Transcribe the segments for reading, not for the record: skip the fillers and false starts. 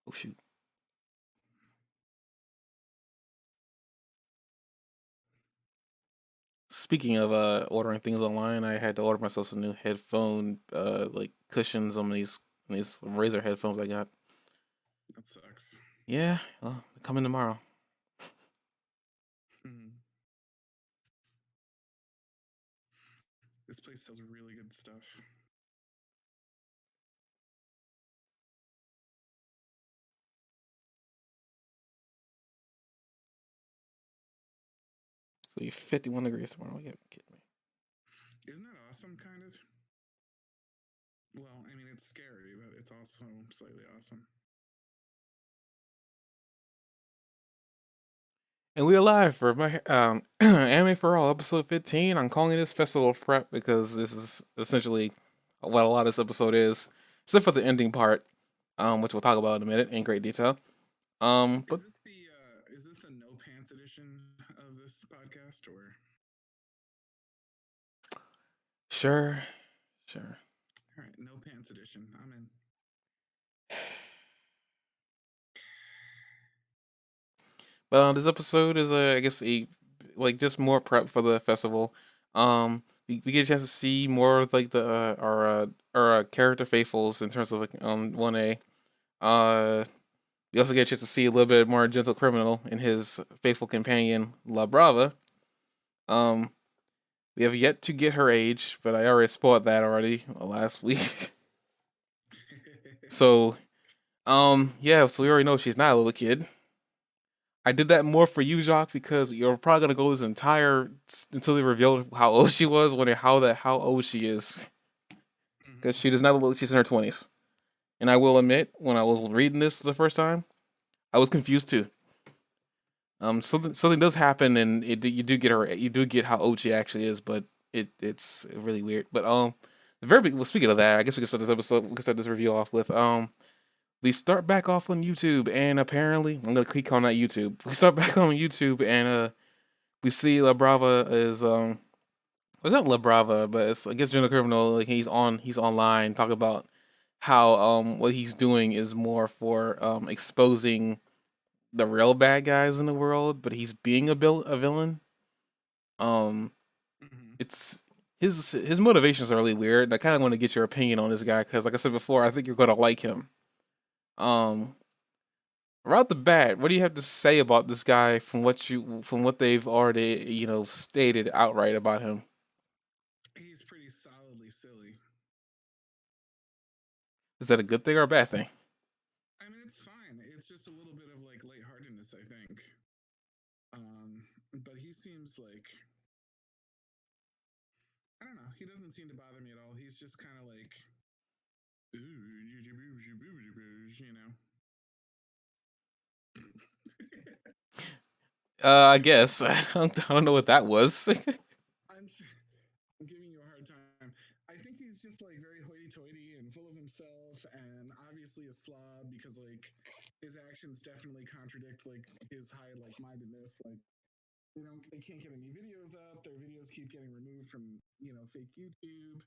Oh shoot. Speaking of ordering things online, I had to order myself some new headphone like cushions on these Razer headphones I got. That sucks. Yeah, well, coming tomorrow. Mhm. This place sells really good stuff. So you're 51 degrees tomorrow. Yeah, kidding me. Isn't that awesome, kind of? Well, I mean, it's scary, but it's also slightly awesome. And we're live for my Anime4All episode 15. I'm calling this festival prep because this is essentially what a lot of this episode is, except for the ending part, which we'll talk about in a minute in great detail. But Is this the no pants edition of this podcast, or? sure, sure. All right, no pants edition. I'm in. But this episode is I guess a like just more prep for the festival. We get a chance to see more of like the our character faithfuls in terms of like 1A. We also get a chance to see a little bit more gentle criminal and his faithful companion La Brava. Um, we have yet to get her age, but I already spoiled that already last week. So yeah, so we already know she's not a little kid. I did that more for you, Jacques, because you're probably gonna go this entire until they revealed how old she was, wondering how old she is, Mhm. because she does not look. She's in her 20s, and I will admit, when I was reading this the first time, I was confused too. Something does happen, and you do get how old she actually is, but it's really weird. But the very big, well, speaking of that, I guess we can start this episode. We can start this review off with we start back off on YouTube, and apparently I'm gonna click on that YouTube. We start back on YouTube, and we see La Brava is well, it's not La Brava, but it's I guess General Criminal. Like he's online talking about how what he's doing is more for exposing the real bad guys in the world, but he's being a villain. Um, Mhm. it's his motivations are really weird. And I kind of want to get your opinion on this guy because, like I said before, I think you're gonna like him. Um, right off the bat, what do you have to say about this guy from what they've already stated outright about him? He's pretty solidly silly. Is that a good thing or a bad thing? I mean, it's fine. It's just a little bit of like lightheartedness, I think. But he seems like I don't know. He doesn't seem to bother me at all. He's just kind of like, you know. I guess I don't know what that was. I'm, I'm giving you a hard time. I think he's just like very hoity-toity and full of himself, and obviously a slob because like his actions definitely contradict like his high like mindedness. Like they can't get any videos up. Their videos keep getting removed from fake YouTube.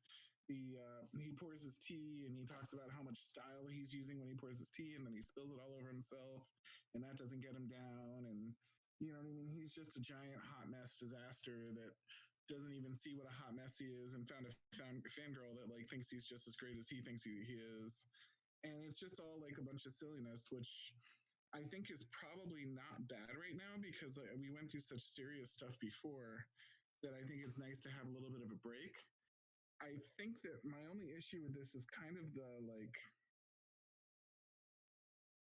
He pours his tea and he talks about how much style he's using when he pours his tea, and then he spills it all over himself, and that doesn't get him down. And you know what I mean? He's just a giant hot mess disaster that doesn't even see what a hot mess he is, and found a fangirl that like thinks he's just as great as he thinks he is. And it's just all like a bunch of silliness, which I think is probably not bad right now because we went through such serious stuff before that I think it's nice to have a little bit of a break. I think that my only issue with this is kind of the like,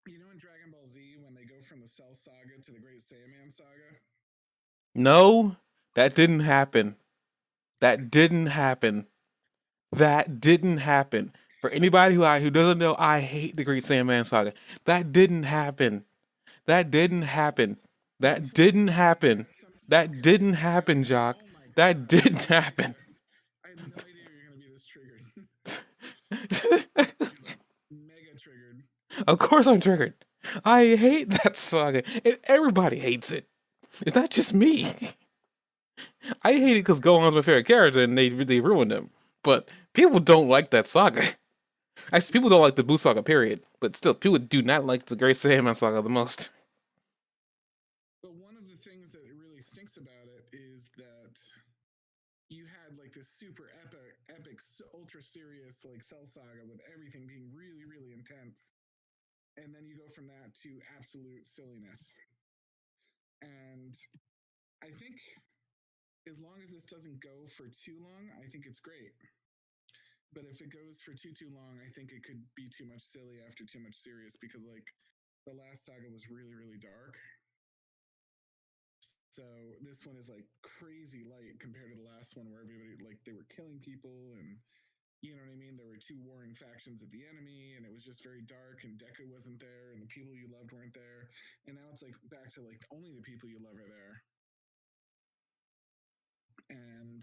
in Dragon Ball Z when they go from the Cell Saga to the Great Saiyaman Saga. No, that didn't happen. That didn't happen. That didn't happen. For anybody who doesn't know, I hate the Great Sandman Saga. That didn't happen. That didn't happen. You That told didn't me that happen. something That okay. didn't Okay, happen, okay. Jock. Oh my That god, didn't happen. I had no idea you were gonna be this triggered. Mega triggered. Of course I'm triggered. I hate that saga. And everybody hates it. It's not just me. I hate it because Gohan's my favorite character and they really ruined him. But people don't like that saga. Actually, people don't like the Boo Saga, period. But still, people do not like the Great Saiyaman Saga the most. But one of the things that really stinks about it is that you had like this super epic, ultra serious like Cell Saga with everything being really, really intense, and then you go from that to absolute silliness. And I think as long as this doesn't go for too long, I think it's great. But if it goes for too long, I think it could be too much silly after too much serious because like the last saga was really, really dark. So this one is like crazy light compared to the last one where everybody like they were killing people and you know what I mean? There were two warring factions of the enemy, and it was just very dark, and Deku wasn't there, and the people you loved weren't there. And now it's like back to like only the people you love are there. And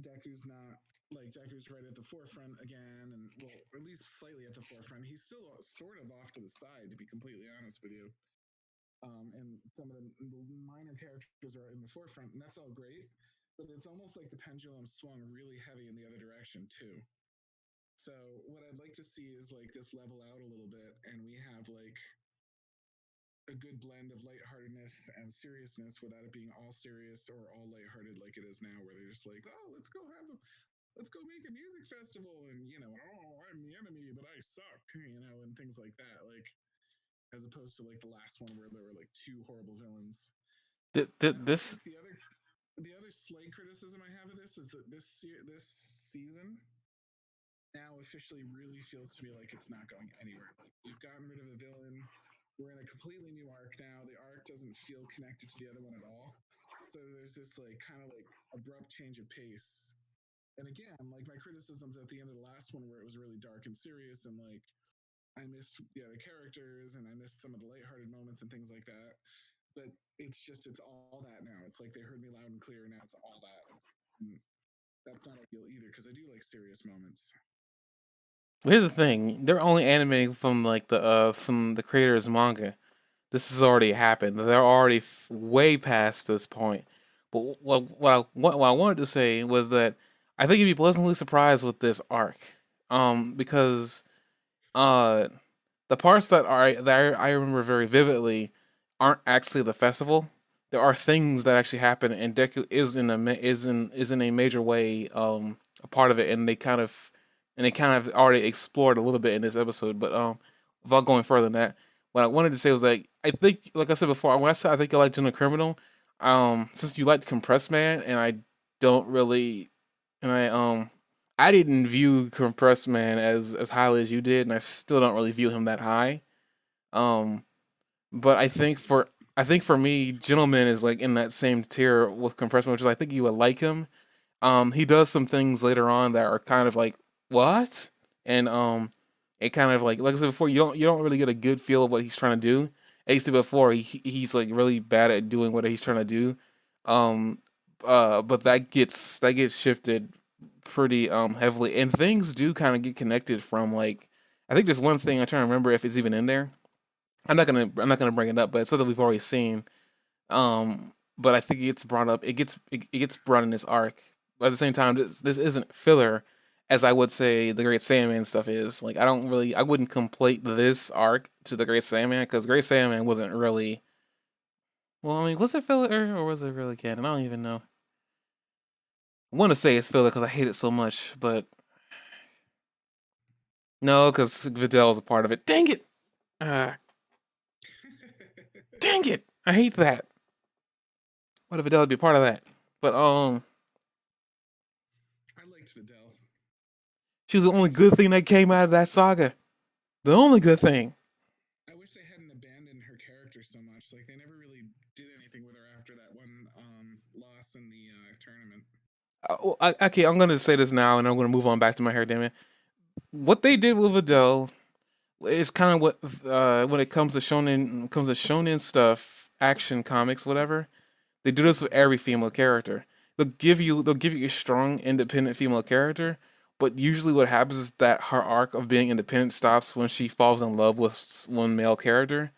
Deku's not like Deku's right at the forefront again, and well, at least slightly at the forefront. He's still sort of off to the side, to be completely honest with you. And some of the minor characters are in the forefront, and that's all great. But it's almost like the pendulum swung really heavy in the other direction too. So what I'd like to see is like this level out a little bit, and we have like a good blend of lightheartedness and seriousness without it being all serious or all lighthearted like it is now, where they're just like, oh, let's go make a music festival, and you know, oh, I'm the enemy, but I suck, you know, and things like that. Like as opposed to like the last one where there were like two horrible villains. I This think the other slight criticism I have of this is that this season now officially really feels to me like it's not going anywhere. Like we've gotten rid of the villain. We're in a completely new arc now. The arc doesn't feel connected to the other one at all. So there's this like kind of like abrupt change of pace. And again, like my criticisms at the end of the last one where it was really dark and serious and like I missed the other characters and I missed some of the lighthearted moments and things like that. But it's all that now. It's like they heard me loud and clear. Now it's all that. And that's not ideal either because I do like serious moments. Here's the thing: they're only animating from the creators' manga. This has already happened. They're already way past this point. But what I wanted to say was that I think you'd be pleasantly surprised with this arc, because uh the parts that I remember very vividly aren't actually the festival. There are things that actually happen, and Deku is in a major way a part of it, and they kind of already explored a little bit in this episode. But without going further than that, what I wanted to say was like I think, like I said before, when I said I think I like General Criminal, since you liked Compressed Man, and I don't really, and I didn't view Compressed Man as highly as you did, and I still don't really view him that high. Um, but Makes sense. I think for me, Gentleman is like in that same tier with Compressed Man, which is I think you would like him. He does some things later on that are kind of like what, and it kind of like I said before, you don't really get a good feel of what he's trying to do. At least before he's like really bad at doing what he's trying to do. Um, but that gets shifted pretty heavily, and things do kind of get connected from like I think there's one thing I'm trying to remember if it's even in there. I'm not gonna bring it up, but it's something we've already seen. But I think it gets brought up. It gets brought in this arc. But at the same time, this isn't filler, as I would say the Great Saiyaman stuff is. Like I wouldn't complete this arc to the Great Saiyaman because Great Saiyaman wasn't really. Well, I mean, was it filler or was it really canon? I don't even know. I want to say it's filler because I hate it so much, but no, because Videl was a part of it. Dang it! Uh, Dang it! I hate that. What if Videl would be a part of that? But I liked Videl. she was the only good thing that came out of that saga. The only good thing. I wish they hadn't abandoned her character so much. Like they never really did anything with her after that one loss in the tournament. Okay, I'm gonna say this now, and I'm gonna move on back to my hair. Damn it! What they did with Adele is kind of what when it comes to shonen stuff, action comics, whatever. They do this with every female character. They'll give you a strong, independent female character, but usually what happens is that her arc of being independent stops when she falls in love with one male character,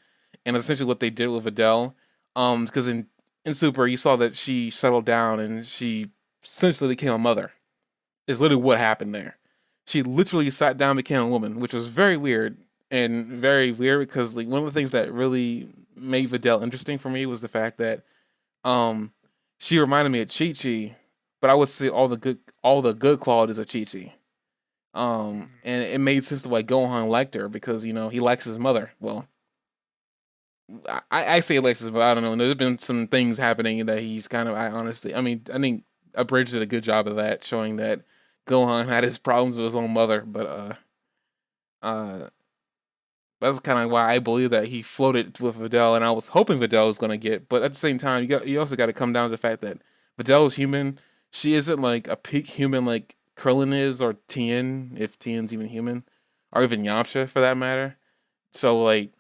and essentially what they did with Adele. Because in Super, you saw that she settled down and she essentially became a mother. Is literally what happened there. She literally sat down and became a woman, which was very weird and very weird because like one of the things that really made Videl interesting for me was the fact that um she reminded me of Chi Chi, but I would see all the good qualities of Chi Chi. Mm-hmm. And it made sense to why Gohan liked her because he likes his mother. Well, I say he likes his mother. I don't know. There's been some things happening that he's kind of. I think Abridged did a good job of that, showing that Gohan had his problems with his own mother, but uh, that's kind of why I believe that he floated with Videl, and I was hoping Videl was gonna get. But at the same time, you also got to come down to the fact that Videl is human. She isn't like a peak human like Krillin is or Tien, if Tien's even human, or even Yamcha for that matter. So like,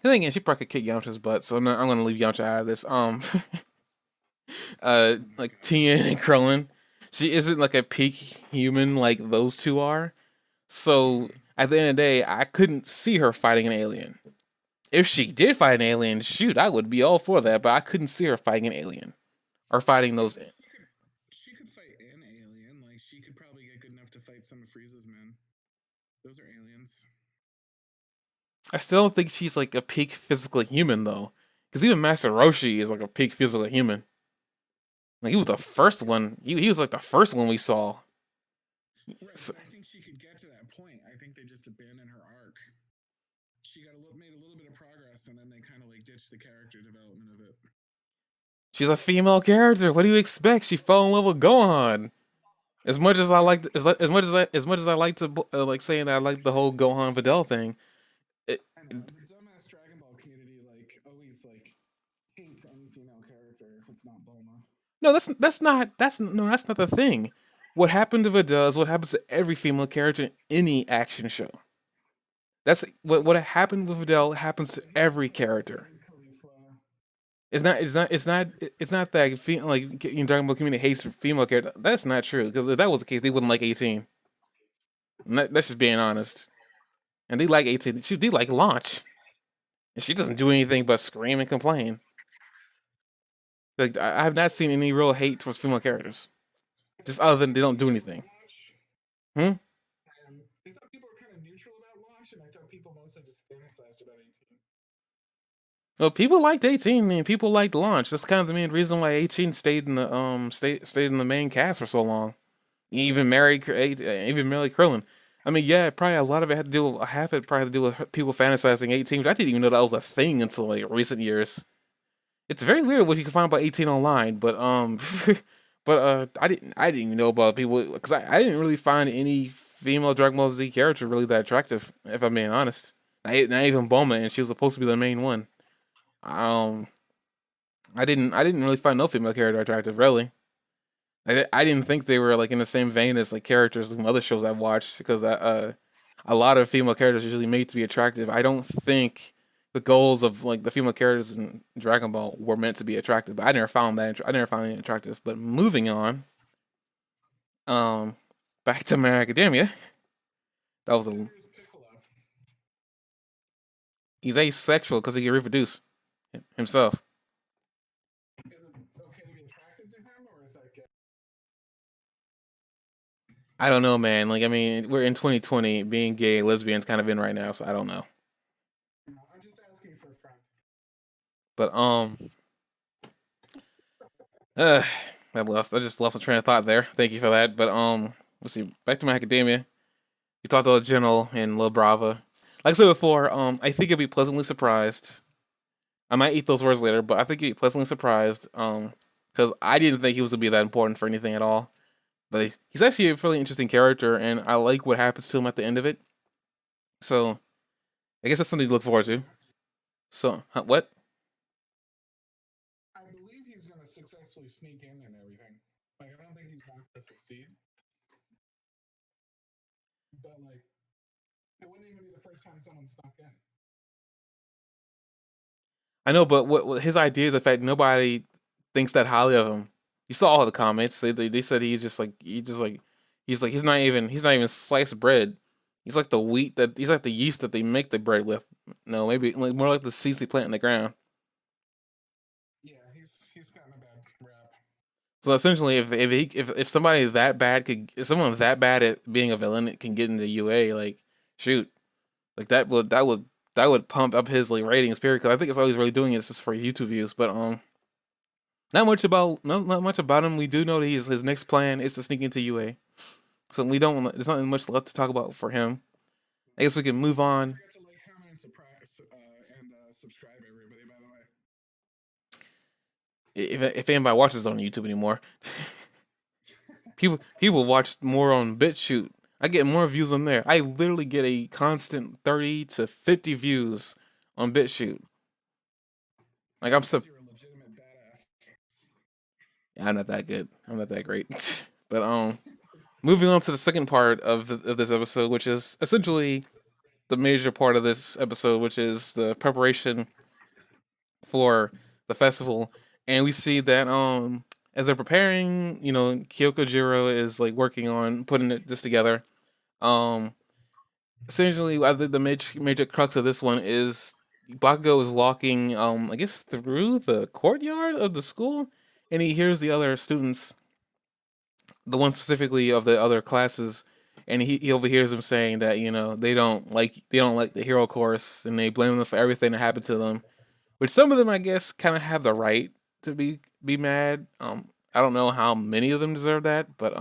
then again, she probably could kick Yamcha's butt. So no, I'm gonna leave Yamcha out of this. Like Tien and Krillin, she isn't like a peak human like those two are. So Mm-hmm. at the end of the day, I couldn't see her fighting an alien. If she did fight an alien, shoot, I would be all for that. But I couldn't see her fighting an alien or fighting I those. think she could fight an alien. Like she could probably get good enough to fight some of Frieza's men. Those are aliens. I still don't think she's like a peak physical human though, because even Master Roshi is like a peak physical human. Like he was the first one. He was like the first one we saw. Right, So, but I think she could get to that point. I think they just abandoned her arc. She got made a little bit of progress, and then they kind of like ditched the character development of it. she's a female character. What do you expect? She fell in love with Gohan. As much as I like, as much as I like to like saying that I like the whole Gohan Videl thing. It, I know the dumbass Dragon Ball community like always like hates any female character if it's not Bulma. no, that's not the thing. What happened to Videl is what happens to every female character in any action show. That's what happened with Videl happens to The every hatred for character. Red Khalifa. It's not that like you talking about community hates for female character. That's not true because if that was the case, they wouldn't like 18. And that's just being honest. And they like 18. They like Launch, and she doesn't do anything but scream and complain. Like I have not seen any real hate towards female characters, just other than they don't do Neutral anything. about Launch. Hmm. I thought people were kind of neutral about Launch, and I thought people mostly just fantasized about 18. Well, people liked 18 and people liked Launch. That's kind of the main reason why 18 stayed in the stayed in the main cast for so long. Even married Krillin. I mean, yeah, probably a lot of it had to do with half it probably had to do with people fantasizing 18, which I didn't even know that was a thing until like recent years. It's very weird what you can find about 18 online, but I didn't even know about people because I didn't really find any female Dragon Ball Z character really that attractive, if I'm being honest. Not even Bulma, and she was supposed to be the main one. Um, I didn't really find no female character attractive, really. I didn't think they were like in the same vein as like characters from other shows I've watched because a lot of female characters are usually made to be attractive. I don't think the goals of like the female characters in Dragon Ball were meant to be attractive. But I never found that. I never found any attractive. But moving on, um, back to My Academia. That was a Where's Piccolo? He's asexual because he can reproduce himself. Is it okay to be attracted to him, or is that gay? I don't know, man. Like I mean, we're in 2020. Being gay, lesbians kind of in right now, so I don't know. No, I'm just asking for a friend. But uh, I just lost my train of thought there. Thank you for that. But let's see. Back to My Academia. You talked about General and La Brava. Like I said before, I think you'll be pleasantly surprised. I might eat those words later, but I think you'll be pleasantly surprised. Because I didn't think he was gonna be that important for anything at all. But he's actually a really interesting character, and I like what happens to him at the end of it. So I guess that's something to look forward to. So what? I believe he's going to successfully sneak in and everything. Like, I don't think he's not going to succeed, but like, it wouldn't even be the first time someone snuck in. I know, but what his idea is the fact nobody thinks that highly of him. You saw all the comments. They said he's not even sliced bread. He's like the yeast that they make the bread with. No, maybe like more like the seeds they plant in the ground. Yeah, he's gotten a bad rap. So essentially, if somebody that bad if someone that bad at being a villain can get into UA, like shoot, like that would pump up his like ratings. Period. Because I think it's all he's really doing is just for YouTube views. But not much about him. We do know that his next plan is to sneak into UA. So we don't. There's not much left to talk about for him. I guess we can move Don't on. forget to like, comment, and surprise, and subscribe, everybody. By the way. If anybody watches on YouTube anymore, people watch more on BitChute. I get more views on there. I literally get a constant 30 to 50 views on BitChute. Like That's because you're a legitimate badass. I'm not that good. I'm not that great. But moving on to the second part of this episode, which is essentially the major part of this episode, which is the preparation for the festival, and we see that as they're preparing, Kyoko Jiro is like working on putting this together. Um, Essentially, I think the major crux of this one is Bakugo is walking, I guess through the courtyard of the school, and he hears the other students, the one specifically of the other classes, and he overhears them saying that they don't like the hero course, and they blame them for everything that happened to them. Which some of them, I guess, kind of have the right to be mad. I don't know how many of them deserve that, but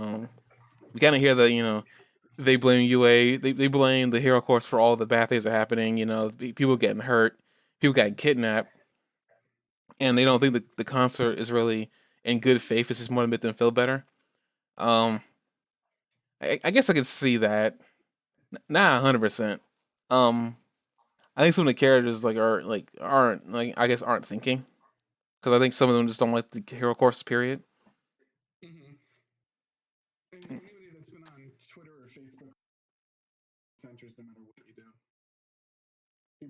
we kind of hear that they blame UA, they blame the hero course for all the bad things that are happening. People getting hurt, people getting kidnapped, and they don't think the concert is really in good faith. It's just more to make them feel better. Um, I guess I could see that. Not 100%. Um, I think some of the characters aren't like I guess aren't thinking because I think some of them just don't like the hero course. Period. Mm-hmm. And anybody that's been on Twitter or Facebook centers, no matter what you do,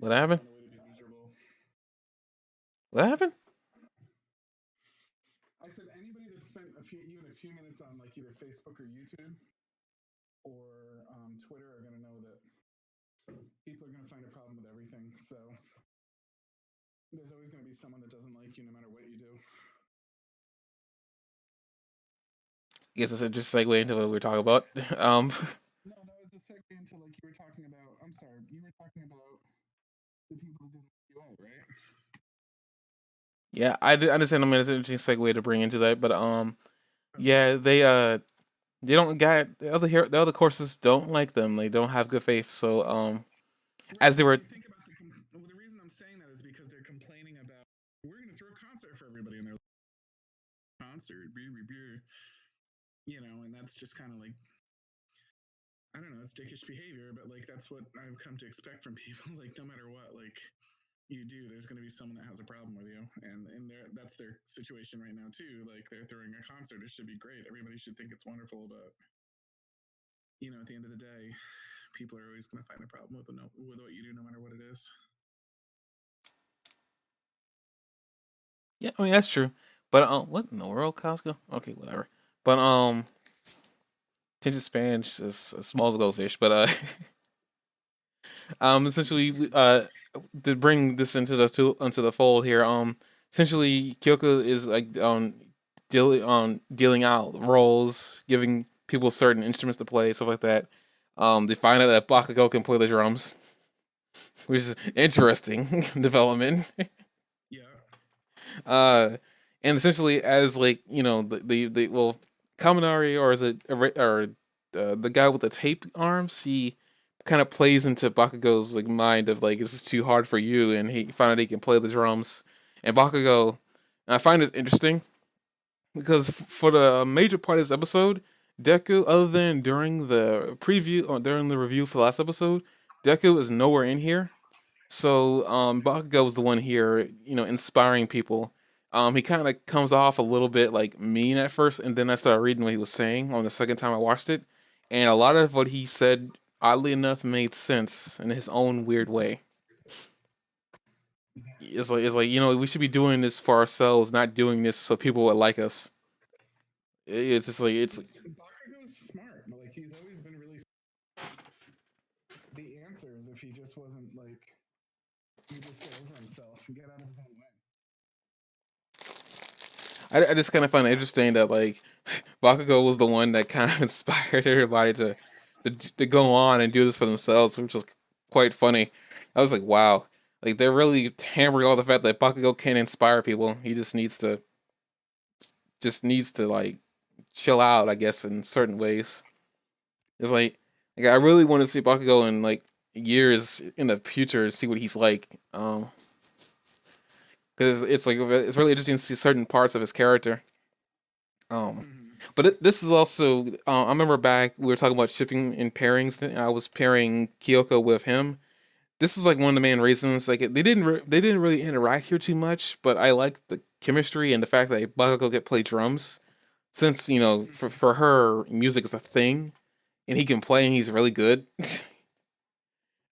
What people always happened? find a way to be miserable. What happened? I said anybody that spent even a few minutes on like either Facebook or YouTube or Twitter are going to know that people are going to find a problem with everything. So there's always going to be someone that doesn't like you no matter what you do. I guess it's a just segue into what we were talking about. um, No, that was a segue into like you were talking about. I'm sorry, you were talking about the people that didn't like you out, right? yeah, I understand. I mean, it's an interesting segue to bring into that, but Okay. yeah, they don't got the other courses don't like them. They don't have good faith. So Right, as they but were like think about the reason I'm saying that is because they're complaining about we're going to throw a concert for everybody, and they're like, concert, and that's just kind of like I don't know, it's dickish behavior, but like that's what I've come to expect from people. Like no matter what, like you do, there's going to be someone that has a problem with you, and that's their situation right now too. Like they're throwing a concert, it should be great. Everybody should think it's wonderful, but at the end of the day, people are always going to find a problem with what you do, no matter what it is. yeah, I mean that's true. But what in the world, Costco? Okay, whatever. But attention span is as small as a goldfish. But essentially to bring this into the fold here, essentially Kyoko is like dealing out roles, giving people certain instruments to play, stuff like that. They find out that Bakugo can play the drums, which is interesting development. Yeah. uh, and essentially, as like the well, Kaminari, or is it the guy with the tape arms? He kind of plays into Bakugo's like mind of like, this is too hard for you, and he finally can play the drums. And Bakugo, I find this interesting because for the major part of this episode, Deku, other than during the preview or during the review for the last episode, Deku is nowhere in here. So Bakugo was the one here, inspiring people. He kind of comes off a little bit like mean at first, and then I started reading what he was saying on the second time I watched it, and a lot of what he said, oddly enough, made sense in his own weird way. It's like we should be doing this for ourselves, not doing this so people would like us. It's just like it's Bakugo's smart. Like he's always been really the answers if he just wasn't like he just get over himself and get out of his own way. I just kind of find it interesting that like Bakugo was the one that kind of inspired everybody to go on and do this for themselves, which was quite funny. I was like, wow, like they're really hammering all the fact that Bakugo can inspire people. He just needs to like chill out, I guess, in certain ways. It's like I really want to see Bakugo in like years in the future and see what he's like. Because it's like it's really interesting to see certain parts of his character. Um, Hmm. but this is also I remember back we were talking about shipping and pairings. And I was pairing Kyoko with him. This is like one of the main reasons. Like they didn't really interact here too much, but I like the chemistry and the fact that Bakugo could play drums. Since Hmm. for her music is a thing, and he can play and he's really good.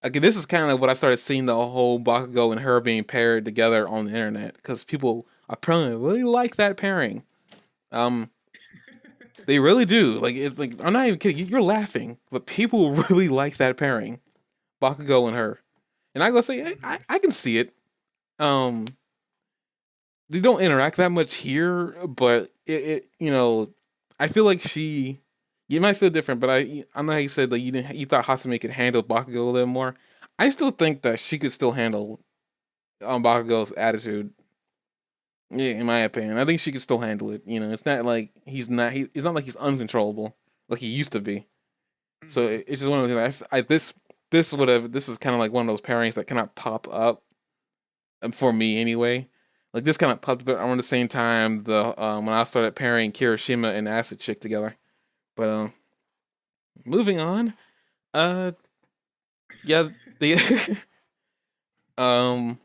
Okay, this is kind of what I started seeing the whole Bakugo and her being paired together on the internet because people apparently really like that pairing. Um, they really do. Like it's like I'm not even kidding. You're laughing, but people really like that pairing, Bakugo and her. And I go say Hmm. I can see it. Um, they don't interact that much here, but I feel like she. You might feel different, but I know how you said that you thought Hasumi could handle Bakugo a little more. I still think that she could still handle Bakugo's attitude. Yeah, in my opinion, I think she could still handle it. It's not like he's not like he's uncontrollable like he used to be. So Hmm. it's just one of the things. This is kind of like one of those pairings that cannot pop up for me anyway. Like this kind of popped up around the same time the when I started pairing Kirishima and Acid Chick together. But moving on. Uh, yeah, the um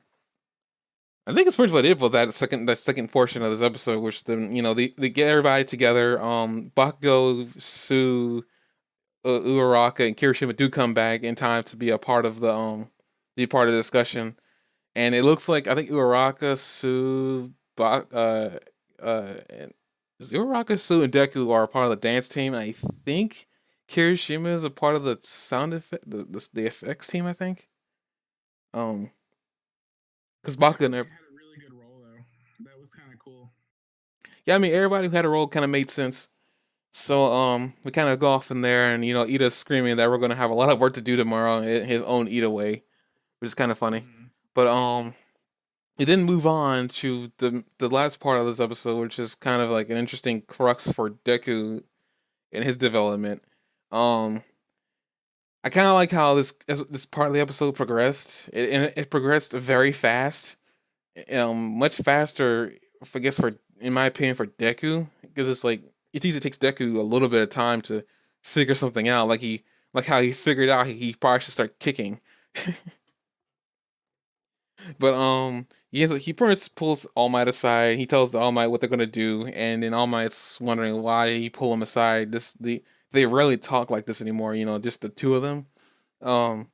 I think it's pretty much it for that second portion of this episode, which then they get everybody together. Bakugo, Sue, Uraraka, and Kirishima do come back in time to be part of the discussion. And it looks like I think Uraraka, Sue, and Uraraka, Sue, and Deku are a part of the dance team. And I think Kirishima is a part of the sound effect, the effects team. I think. Um, because Bakugo Everybody never. had a really good role though. That was kind of cool. Yeah, I mean everybody who had a role kind of made sense. So we kind of go off in there, and Ida's screaming that we're gonna have a lot of work to do tomorrow in his own Ida way, which is kind of funny. Hmm. But it didn't move on to the last part of this episode, which is kind of like an interesting crux for Deku in his development. Um, I kind of like how this part of the episode progressed. It progressed very fast, much faster. I guess for in my opinion for Deku, because it's like it usually takes Deku a little bit of time to figure something out. Like how he figured out he probably should start kicking. But he pretty much pulls All Might aside. He tells the All Might what they're gonna do, and then All Might's wondering why he pull him aside. They rarely talk like this anymore. Just the two of them. Um,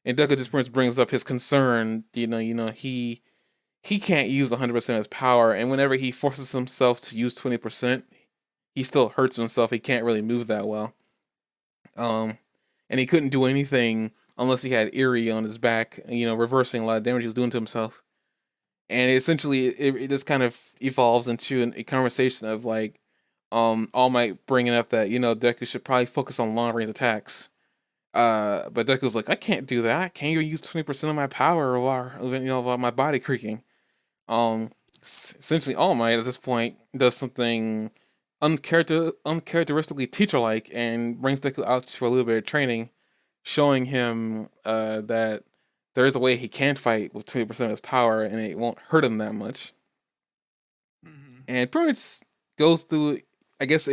and Deku just pretty much brings up his concern. He can't use 100% of his power, and whenever he forces himself to use 20%, he still hurts himself. He can't really move that well. Um, and he couldn't do anything unless he had Eerie on his back. Reversing a lot of damage he was doing to himself. And essentially, it just kind of evolves into a conversation of like, All Might bringing up that Deku should probably focus on long range attacks. But Deku's like, I can't do that. I can't even use 20% of my power while my body creaking. Um, Essentially, All Might at this point does something uncharacteristically teacher like and brings Deku out for a little bit of training, showing him that there is a way he can fight with 20% of his power and it won't hurt him that much. Hmm. And pretty much goes through, I guess,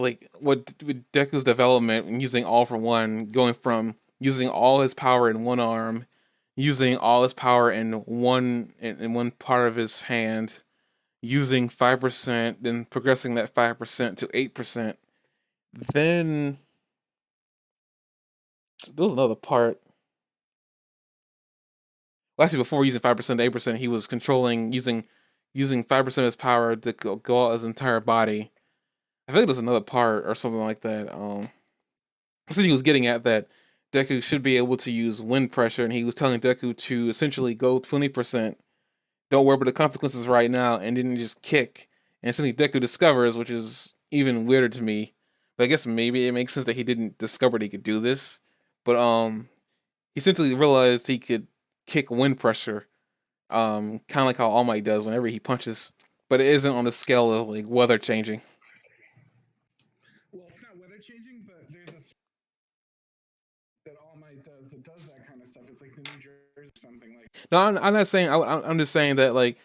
like what with Deku's development and using All for One, going from using all his power in one arm, using all his power in one part of his hand, using 5%, then progressing that 5% to 8%. Then there was another part. Well, actually, before using 5% to 8%, he was controlling using 5% of his power to go out his entire body. I think there's another part or something like that. So he was getting at that Deku should be able to use wind pressure, and he was telling Deku to essentially go 20%, don't worry about the consequences right now, and didn't just kick. And essentially, Deku discovers, which is even weirder to me. But I guess maybe it makes sense that he didn't discover that he could do this. But he essentially realized he could kick wind pressure, kind of like how All Might does whenever he punches. But it isn't on the scale of like weather changing. Well, it's not weather changing, but there's a that All Might does that kind of stuff. It's like the New Jersey or something like. No, I'm not saying. I'm just saying that like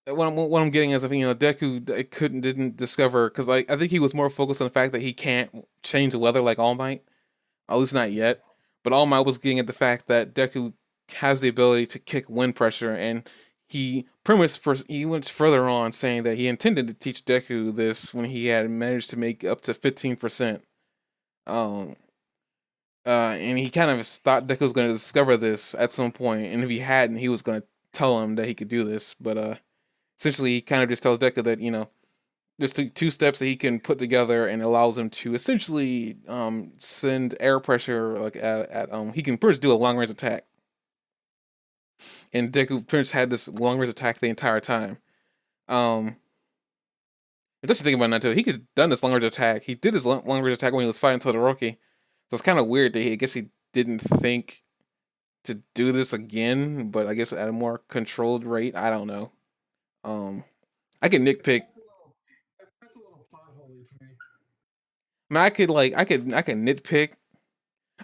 what I'm getting is if Deku couldn't didn't discover because like I think he was more focused on the fact that he can't change the weather like All Might, at least not yet. But All Might was getting at the fact that Deku has the ability to kick wind pressure, and he pretty much he went further on saying that he intended to teach Deku this when he had managed to make up to 15%. Um, and he kind of thought Deku was going to discover this at some point, and if he hadn't, he was going to tell him that he could do this. But essentially, he kind of just tells Deku that there's two steps that he can put together and allows him to essentially send air pressure like at he can first do a long range attack, and Deku Prince had this long range attack the entire time. Um, just to think about that too, he could have done this long range attack. He did his long range attack when he was fighting Todoroki, so it's kind of weird that I guess he didn't think to do this again, but I guess at a more controlled rate. I don't know. Um, I can nitpick. That's a little plot holy to me. I mean, I could nitpick.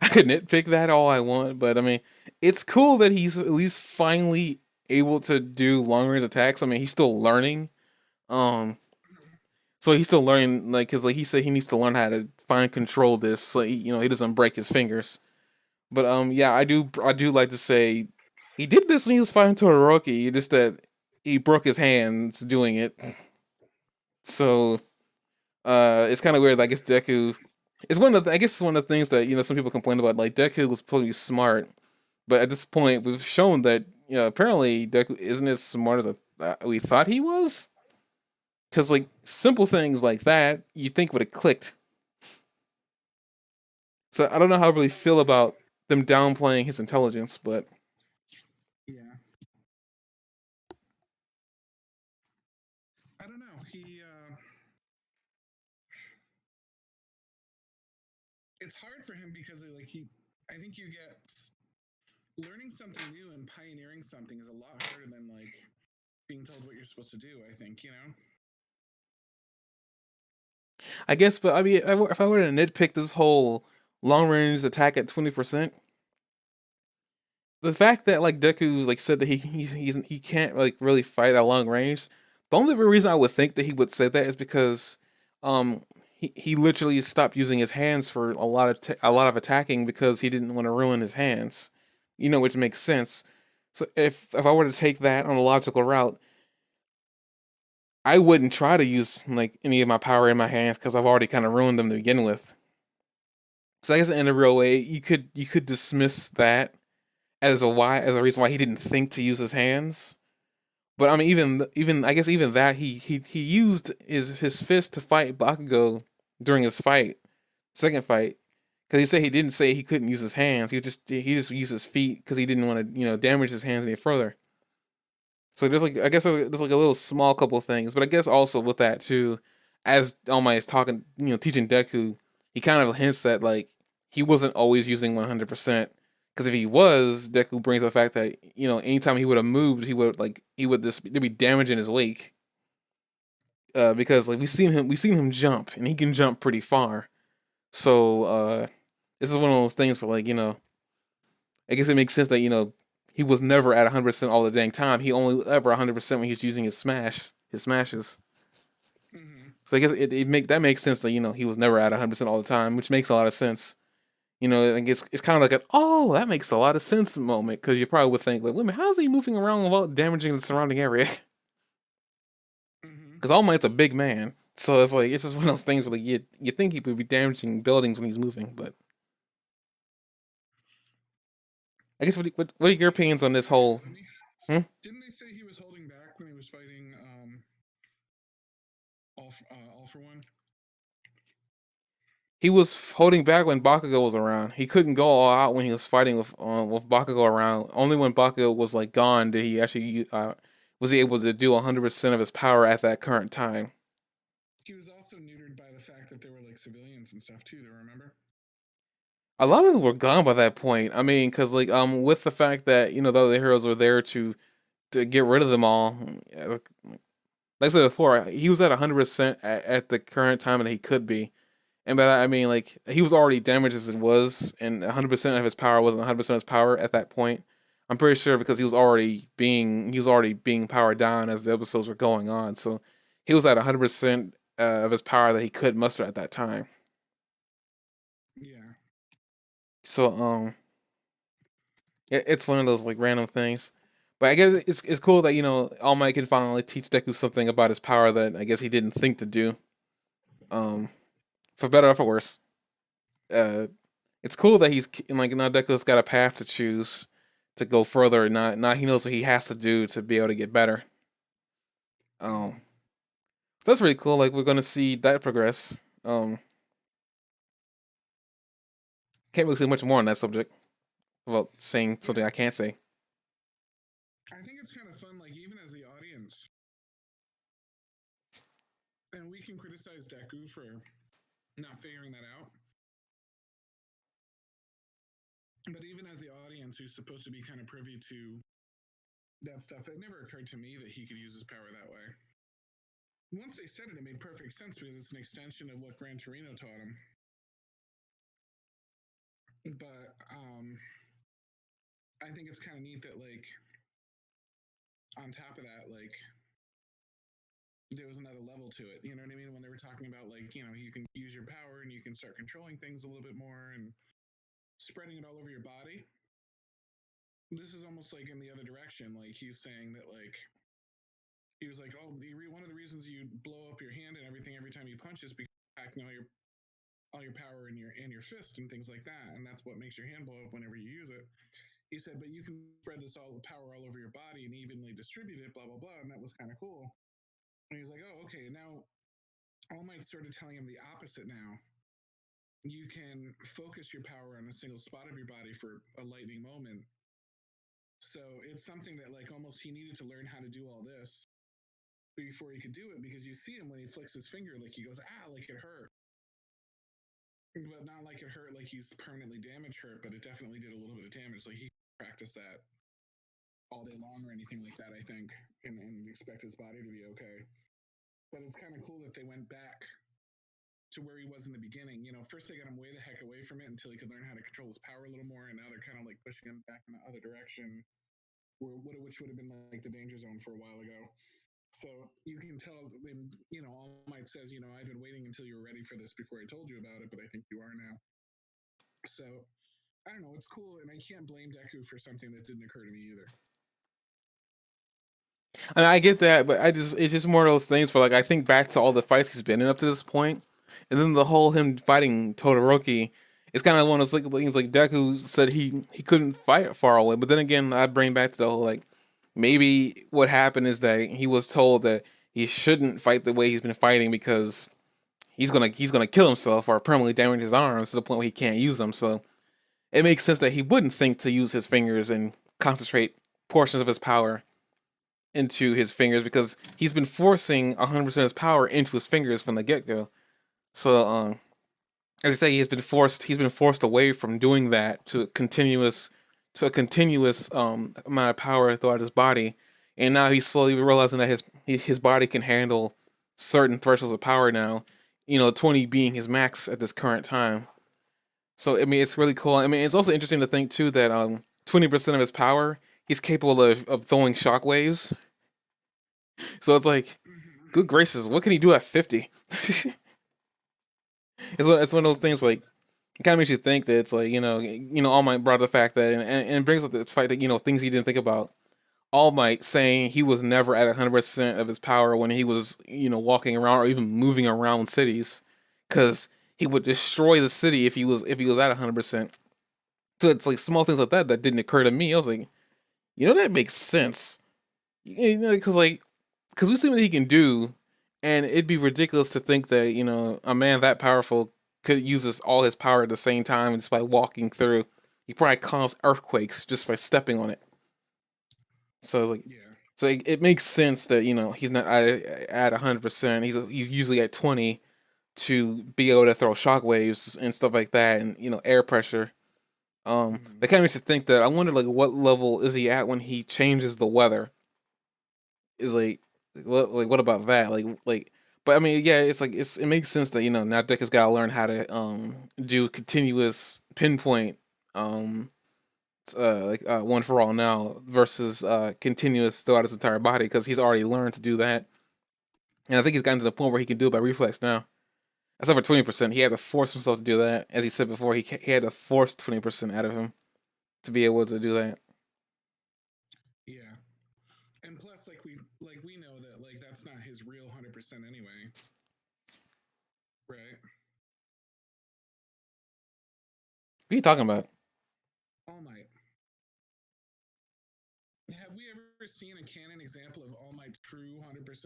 I could nitpick that all I want, but I mean, it's cool that he's at least finally able to do long range attacks. I mean, he's still learning. Um, so he's still learning, like, cause like he said, he needs to learn how to find control this, so he doesn't break his fingers. But yeah, I do like to say he did this when he was fighting Todoroki. Just that he broke his hands doing it. So it's kind of weird. I guess Deku. It's one of I guess it's one of the things that some people complain about. Like Deku was pretty smart, but at this point we've shown that apparently Deku isn't as smart as we thought he was. Because like simple things like that, you think would have clicked. So I don't know how I really feel about them downplaying his intelligence, but Yeah, I don't know. It's hard for him because like he, I think you get learning something new and pioneering something is a lot harder than like being told what you're supposed to do. I think I guess. But I mean, if I were to nitpick this whole long range attack at 20%, the fact that like Deku like said that he can't like really fight at long range. The only reason I would think that he would say that is because um he literally stopped using his hands for a lot of attacking because he didn't want to ruin his hands. Which makes sense. So if I were to take that on a logical route, I wouldn't try to use like any of my power in my hands because I've already kind of ruined them to begin with. So I guess in a real way, you could dismiss that as a reason why he didn't think to use his hands. But I mean, even I guess even that he used his fist to fight Bakugo during his second fight, because he said he didn't say he couldn't use his hands. He just used his feet because he didn't want to damage his hands any further. So there's like I guess there's like a little small couple of things, but I guess also with that too, as All Might is talking, teaching Deku, he kind of hints that like he wasn't always using 100%. Because if he was, Deku brings up the fact that anytime he would have moved, he would this there'd be damage in his wake. Because like we've seen him jump, and he can jump pretty far. So this is one of those things where like I guess it makes sense that he was never at 100% all the dang time. He only ever 100% when he's using his smashes. mm-hmm. So I guess that makes sense that he was never at 100% all the time, which makes a lot of sense. I guess it's kind of like oh, that makes a lot of sense moment, because you probably would think like, wait a minute, how's he moving around without damaging the surrounding area? Mm-hmm. Because All Might's a big man, so it's just one of those things where like you think he would be damaging buildings when he's moving, but I guess what are your opinions on this Yeah, whole? Hmm? didn't they say he was holding back when he was fighting all for one? He was holding back when Bakugo was around. He couldn't go all out when he was fighting with Bakugo around. Only when Bakugo was like gone did he actually was he able to do 100% of his power at that current time. He was also neutered by the fact that there were like civilians and stuff too. To remember? A lot of them were gone by that point. I mean, because like with the fact that the other heroes were there to get rid of them all. Like I said before, he was at 100% at the current time that he could be. And by that I mean like he was already damaged as it was, and 100% of his power wasn't 100% of his power at that point. I'm pretty sure because he was already being powered down as the episodes were going on. So he was at 100% of his power that he could muster at that time. Yeah. So it's one of those like random things. But I guess it's cool that All Might can finally teach Deku something about his power that I guess he didn't think to do. Um, for better or for worse. Uh, it's cool that he's like now Deku's got a path to choose to go further. Now he knows what he has to do to be able to get better. Um, Mm-hmm. so that's really cool. Like we're gonna see that progress. Can't really say much more on that subject without saying something Yeah. I can't say. I think it's kind of fun, like even as the audience, and we can criticize Deku for not figuring that out. But even as the audience who's supposed to be kind of privy to that stuff, it never occurred to me that he could use his power that way. Once they said it, it made perfect sense because it's an extension of what Gran Torino taught him. But I think it's kind of neat that, like, on top of that, like, there was another level to it. You know what I mean? When they were talking about, like, you can use your power and you can start controlling things a little bit more and spreading it all over your body. This is almost like in the other direction. Like, he's saying that, like, he was like, "Oh, one of the reasons you blow up your hand and everything every time you punch is because you're packing all your power in your fist and things like that, and that's what makes your hand blow up whenever you use it." He said, "But you can spread this all the power all over your body and evenly distribute it, blah blah blah," and that was kind of cool. And he was like, "Oh, okay." Now All Might started telling him the opposite. Now you can focus your power on a single spot of your body for a lightning moment. So it's something that like almost he needed to learn how to do all this before he could do it because you see him when he flicks his finger, like he goes, like it hurt. But not like it hurt like he's permanently damaged hurt, but it definitely did a little bit of damage. Like he practiced that all day long or anything like that, I think, and expect his body to be okay. But it's kind of cool that they went back to where he was in the beginning. First they got him way the heck away from it until he could learn how to control his power a little more, and now they're kind of like pushing him back in the other direction, which would have been like the danger zone for a while ago. So you can tell, when All Might says, "I've been waiting until you were ready for this before I told you about it, but I think you are now." So I don't know, it's cool, and I can't blame Deku for something that didn't occur to me either. And I get that, but it's just more of those things where like I think back to all the fights he's been in up to this point, and then the whole him fighting Todoroki. It's kind of one of those things like Deku said he couldn't fight far away, but then again I bring back to the whole like maybe what happened is that he was told that he shouldn't fight the way he's been fighting because he's gonna kill himself or permanently damage his arms to the point where he can't use them. So it makes sense that he wouldn't think to use his fingers and concentrate portions of his power into his fingers because he's been forcing 100% of his power into his fingers from the get go. So, as I say, he's been forced away from doing that to a continuous amount of power throughout his body, and now he's slowly realizing that his body can handle certain thresholds of power now. 20 being his max at this current time. So I mean, it's really cool. I mean, it's also interesting to think too that 20% of his power he's capable of throwing shockwaves. So it's like, good Mm-hmm. gracious, what can he do at 50? It's one of those things where like it kind of makes you think that it's like All Might brought up the fact that and it brings up the fact that things he didn't think about. All Might saying he was never at 100% of his power when he was walking around or even moving around cities, because he would destroy the city if he was at 100%. So it's like small things like that that didn't occur to me. I was like, that makes sense. Because we see what he can do, and it'd be ridiculous to think that a man that powerful could use all his power at the same time just by walking through. He probably cause earthquakes just by stepping on it. So I was like, Yeah. So it makes sense that he's not at 100%. He's usually at 20 to be able to throw shockwaves and stuff like that, and air pressure. Mm-hmm. That kind of makes you think that I wonder like what level is he at when he changes the weather? Is what about that? But I mean, yeah, it's like it makes sense that now Dick has got to learn how to do continuous pinpoint um one for all now versus continuous throughout his entire body because he's already learned to do that, and I think he's gotten to the point where he can do it by reflex now. Except for 20%, he had to force himself to do that. As he said before, he had to force 20% out of him to be able to do that. Yeah, and plus, we know that that's not his real 100% anyway, right? What are you talking about? All Might. Have we ever seen a canon example of All Might's true 100%?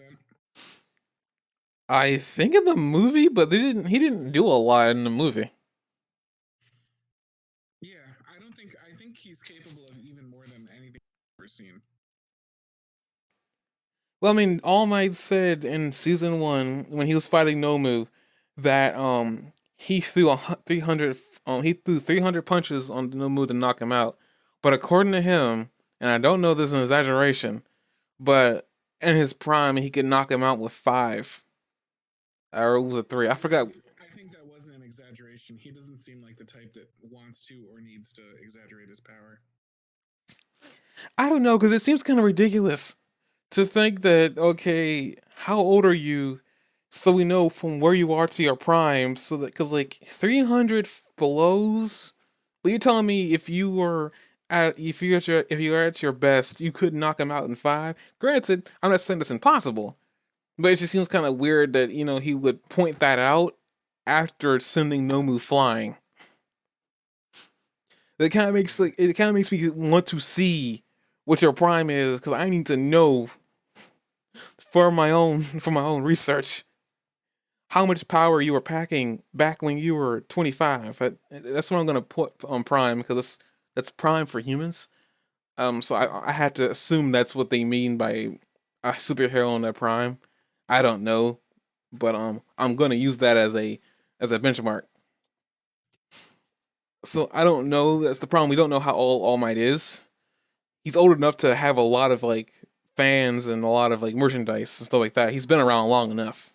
I think in the movie, but they didn't. He didn't do a lot in the movie. Yeah, I don't think. I think he's capable of even more than anything I've ever seen. Well, I mean, All Might said in season one when he was fighting Nomu that he threw 300 he threw 300 punches on Nomu to knock him out. But according to him, and I don't know this is an exaggeration, but in his prime he could knock him out with five, or it was a three. I forgot. I think that wasn't an exaggeration. He doesn't seem like the type that wants to or needs to exaggerate his power. I don't know because it seems kind of ridiculous to think that okay, how old are you? So we know from where you are to your prime. So that because like 300 blows, but you're telling me if you were at your best, you could knock him out in five. Granted, I'm not saying it's impossible, but it just seems kind of weird that he would point that out after sending Nomu flying. It kind of makes me want to see what your prime is because I need to know for my own research how much power you were packing back when you were 25. That's what I'm gonna put on prime because that's prime for humans. So I had to assume that's what they mean by a superhero on their prime. I don't know, but I'm gonna use that as a benchmark. So I don't know. That's the problem. We don't know how old All Might is. He's old enough to have a lot of like fans and a lot of like merchandise and stuff like that. He's been around long enough.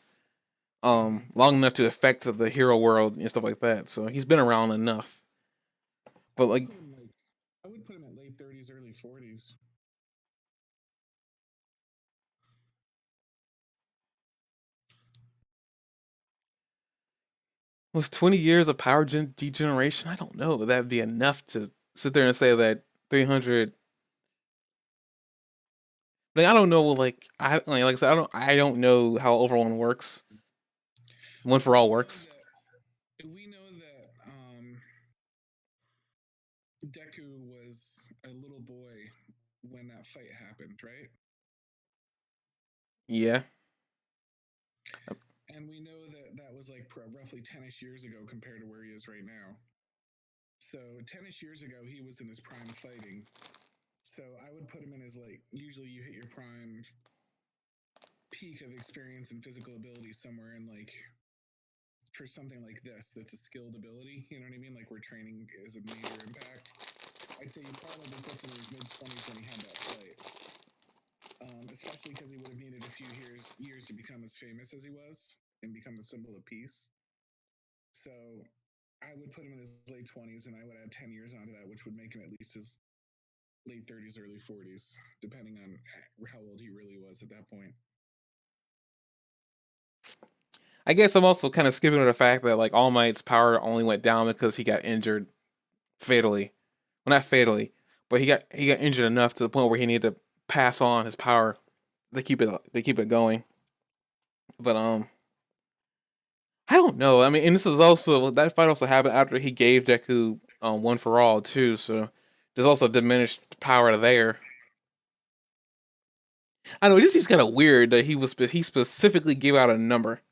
Mm-hmm. Long enough to affect the hero world and stuff like that. So he's been around enough. But I would like put him I would put him at late 30s, early 40s. with 20 years of degeneration, I don't know. That'd be enough to sit there and say that 300. Like I don't know. Like I said, I don't know how Overone works. One for Well, all works. we know that Deku was a little boy when that fight happened, right? Yeah. And we know that that was like roughly 10ish years ago compared to where he is right now. So 10ish years ago, he was in his prime fighting. So I would put him in his usually you hit your prime peak of experience and physical ability somewhere in for something like this that's a skilled ability, you know what I mean? Like where training is a major impact. I'd say he probably puts him in his mid 20s when he had that fight. Especially because he would have needed a few years to become as famous as he was and become the symbol of peace. So I would put him in his late 20s and I would add 10 years onto that, which would make him at least his late 30s, early 40s, depending on how old he really was at that point. I guess I'm also kind of skipping over the fact that like All Might's power only went down because he got injured fatally. Well, not fatally, but he got injured enough to the point where he needed to pass on his power to keep it going. But I don't know. I mean, and this is also that fight also happened after he gave Deku one for all too. So there's also diminished power there. I know it just seems kind of weird that he specifically gave out a number.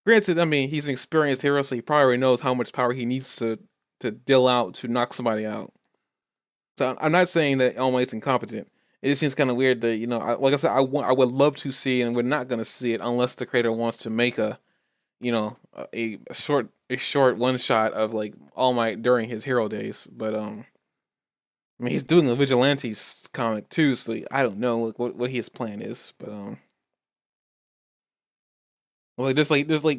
Granted, I mean he's an experienced hero, so he probably knows how much power he needs to deal out to knock somebody out. So I'm not saying that All Might's incompetent. it just seems kind of weird that like I said, I would love to see, and we're not gonna see it unless the creator wants to make a short one shot of like All Might during his hero days. But I mean, he's doing a vigilantes comic too, so I don't know like what his plan is. But like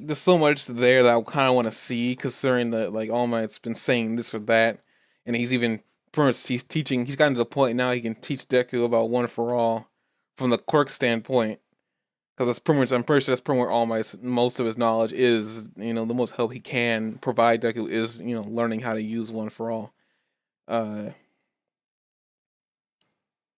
there's so much there that I kind of want to see, considering that like All Might's been saying this or that, and he's even first he's teaching. He's gotten to the point now he can teach Deku about One for All from the quirk standpoint. Because that's pretty much, I'm pretty sure that's pretty much all my most of his knowledge is. The most help he can provide Deku is learning how to use One for All. Uh,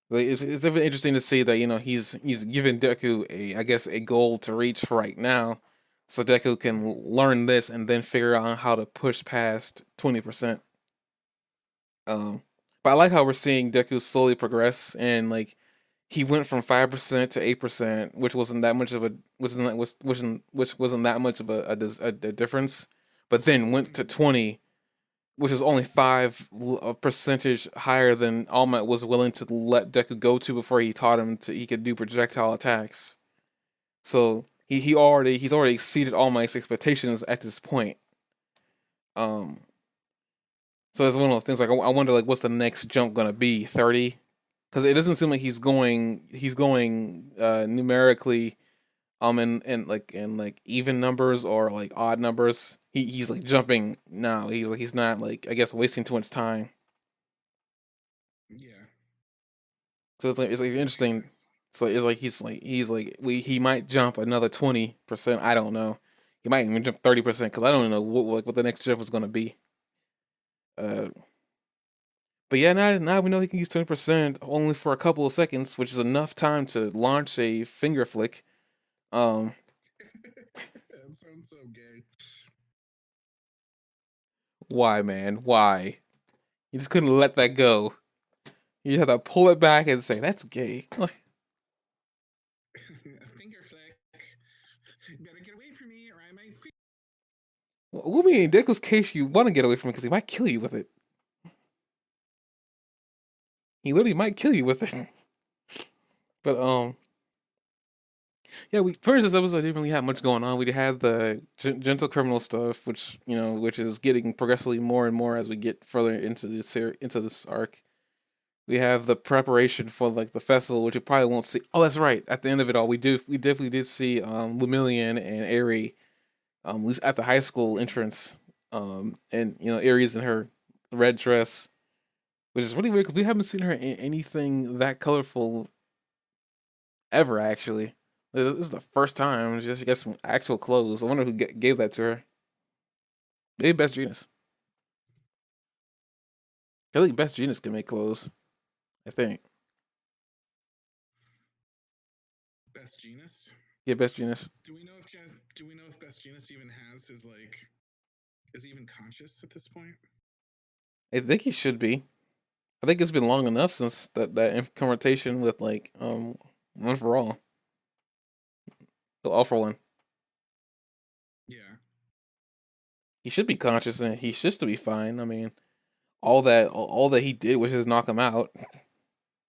but it's very interesting to see that he's given Deku a, I guess, a goal to reach for right now, so Deku can learn this and then figure out how to push past 20%. Um, but I like how we're seeing Deku slowly progress, and like he went from 5% to 8%, which wasn't that much of a which wasn't that much of a difference, but then went to 20, which is only a percentage higher than All Might was willing to let Deku go to before he taught him he could do projectile attacks. So he's already exceeded All Might's expectations at this point. Um, so it's one of those things like I wonder like what's the next jump gonna be, 30? Because it doesn't seem like he's going numerically in like even numbers or like odd numbers. He's like jumping now. He's not like, I guess, wasting too much time. Yeah, So it's like that makes interesting. sense. So it's like he's like he might jump another 20%. I don't know. He might even jump 30% because I don't know what the next jump is gonna be. Uh, but yeah, now we know he can use 20% only for a couple of seconds, which is enough time to launch a finger flick. Um, That sounds so gay. why, man? Why? You just couldn't let that go. You had to pull it back and say that's gay. Like, A finger flick. Better get away from me, or I might. what do you mean? Deku's case you want to get away from it because he might kill you with it. He literally might kill you with it. But yeah, we first this episode didn't really have much going on. We had the gentle criminal stuff, which is getting progressively more and more as we get further into into this arc. We have the preparation for like the festival, which you probably won't see. Oh, that's right. At the end of it all, we definitely did see Lemillion and Aerie, at least at the high school entrance. And Aerie's in her red dress, which is really weird because we haven't seen her in anything that colorful ever. Actually, this is the first time she gets some actual clothes. I wonder who gave that to her. Maybe Best Genius. I think Best Genius can make clothes. I think. Best Genus. Yeah, Best Genius. Do we know if Best Genus even has his like is he even conscious at this point? I think he should be. I think it's been long enough since that confrontation with like One for All, All for One. Yeah. He should be conscious and he should still be fine. I mean, all that he did was just knock him out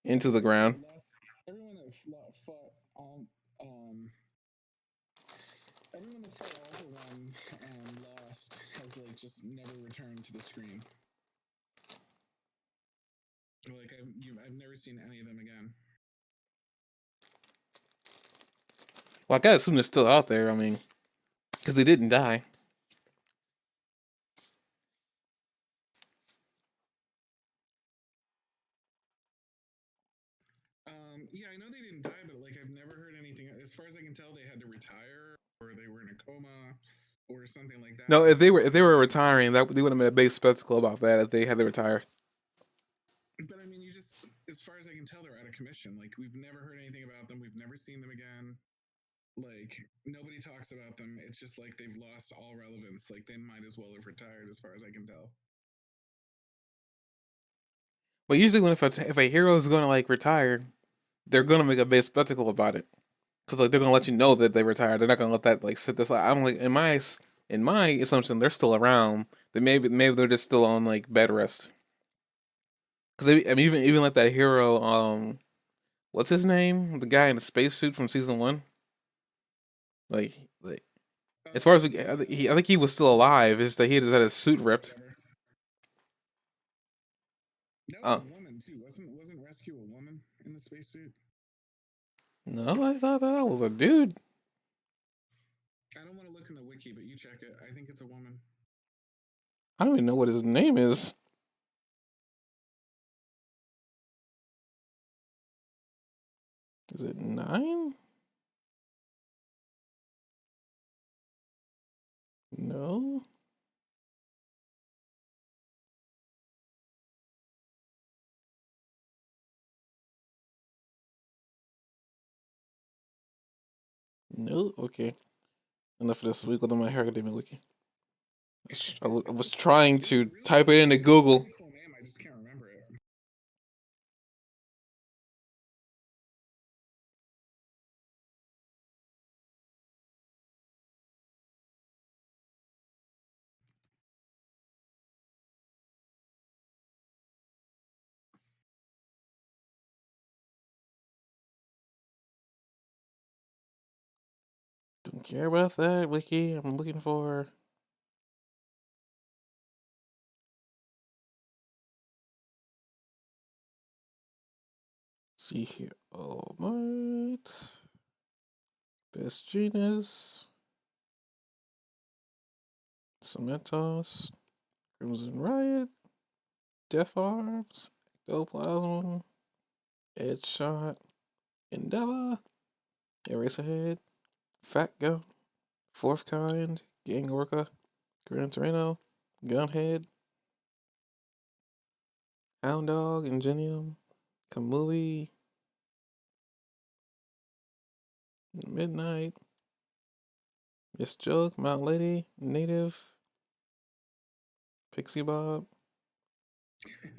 into the ground. Lost everyone that fought everyone that fought all for one and lost has like just never returned to the screen. Like I've never seen any of them again. Well, I gotta assume they're still out there. I mean, because they didn't die. Yeah, I know they didn't die, but like I've never heard anything. As far as I can tell, they had to retire, or they were in a coma, or something like No, that. if they were retiring, that they would have made a big spectacle about that if they had to retire. But I mean, as far as I can tell, they're out of commission. Like we've never heard anything about them. We've never seen them again. Like nobody talks about them. It's just like they've lost all relevance. Like they might as well have retired, as far as I can tell. But usually, when if a hero is gonna like retire, they're gonna make a big spectacle about it. Because like they're gonna let you know that they retired. They're not gonna let that like sit this. I'm like in my assumption they're still around. They maybe they're just still on like bed rest. Because I mean, even like that hero what's his name? The guy in the spacesuit from season one. Like as far as I think he was still alive. Is that he just had his suit ripped? Whatever. That was Uh, a woman too, wasn't Rescue a woman in the spacesuit? no, I thought that was a dude. I don't want to look in the wiki, but you check it. I think it's a woman. I don't even know what his name is. Is it nine? No, no. Okay, enough of this. We go to my Hero Academia wiki. I was trying to type it into It's a Google. really cool name. I just can't remember it. Don't care about that wiki. I'm looking for. See here. All Might. Best Genius. Cementos. Crimson Riot. Death Arms. Ectoplasm. Edge Shot. Endeavor. Eraserhead. Fat Gun. Fourth Kind. Gang Orca. Gran Torino. Gunhead. Hound Dog. Ingenium. Kamui. Midnight. Miss Joke. Mount Lady. Native. Pixie Bob.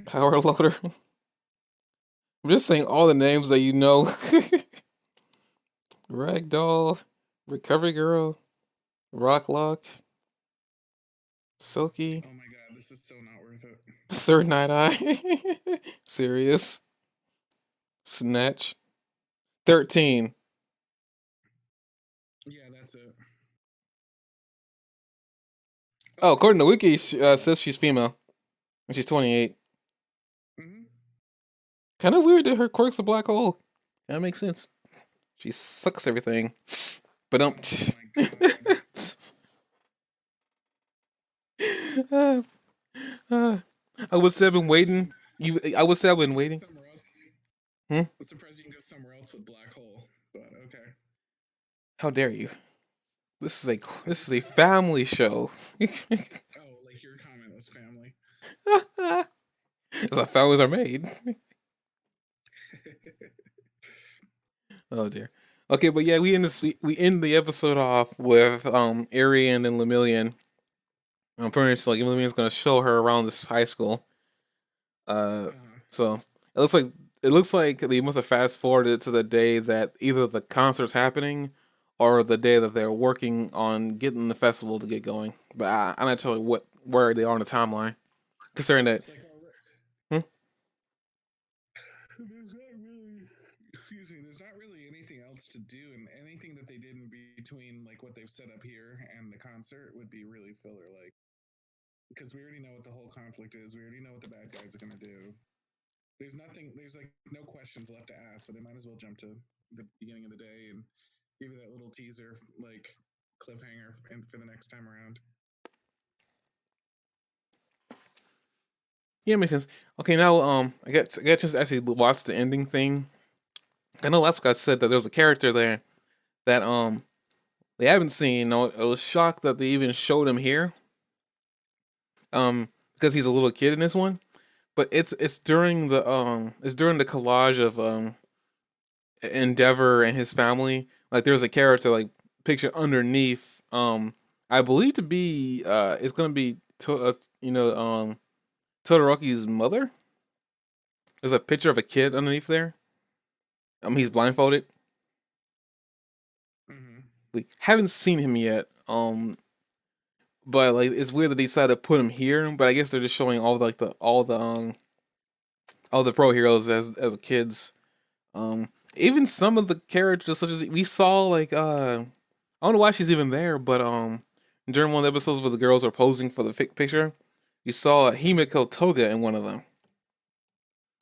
Power Loader. I'm just saying all the names that you know. Ragdoll. Recovery Girl. Rock Lock. Silky. Oh my god, this is so not worth it. Sir Night Eye. Serious. Snatch. 13. Yeah, that's it. Oh, Oh, according to nice. Wiki, Cool, cool. says she's female. And she's 28. Hmm. Kind of weird that her quirk's a black hole. That makes sense. She sucks everything. But Oh my god. uh, uh, I would say I've been waiting. I would say I've been Go waiting. somewhere else. Hmm? I'm surprised you can go somewhere else with black hole, but okay. How dare you? This is a I this just is a family show. oh, like your comment was family. That's how families are made. Oh dear. Okay, but yeah, we end the episode off with Arian and Lemillion. Pretty much like Lemillion's gonna show her around this high school. Uh, Uh-huh. so it looks like they must have fast forwarded to the day that either the concert's happening or the day that they're working on getting the festival to get going. But I'm not sure what where they are on the timeline, considering that. It's like Hmm? there's not really, excuse me, there's not really anything else to do, and anything that they did in between, like what they've set up here and the concert, would be really filler. Like, because we already know what the whole conflict is, we already know what the bad guys are gonna do. There's nothing, there's like no questions left to ask, so they might as well jump to the beginning of the day and give you that little teaser, like cliffhanger, and for the next time around. Yeah, makes sense. Okay, now I got just actually watch the ending thing. I know last week I said that there was a character there that they haven't seen. I was shocked that they even showed him here. Because he's a little kid in this one. But it's during the collage of Endeavor and his family. Like there's a character like picture underneath. I believe to be it's gonna be Todoroki's mother. There's a picture of a kid underneath there. He's blindfolded. Mm-hmm. We haven't seen him yet. But like it's weird that they decided to put him here. But I guess they're just showing all the pro heroes as kids. even some of the characters, such as we saw, like I don't know why she's even there, but during one of the episodes where the girls are posing for the picture, you saw Himiko Toga in one of them,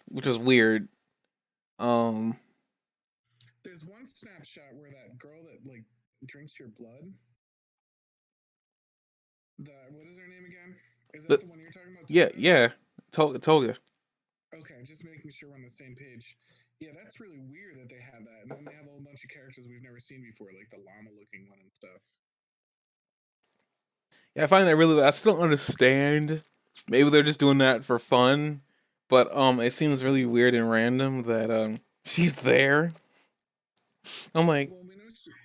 which is weird. Um, There's one snapshot where that girl that like drinks your blood. The what is her name again? Is that the, the one you're talking about, yeah, Toga? yeah, Toga. Okay, just making sure we're on the same page. Yeah, that's really weird that they have that, and then they have a whole bunch of characters we've never seen before, like the llama-looking one and stuff. Yeah, I find that really. I still don't understand. Maybe they're just doing that for fun, but it seems really weird and random that she's there. I'm like, Well,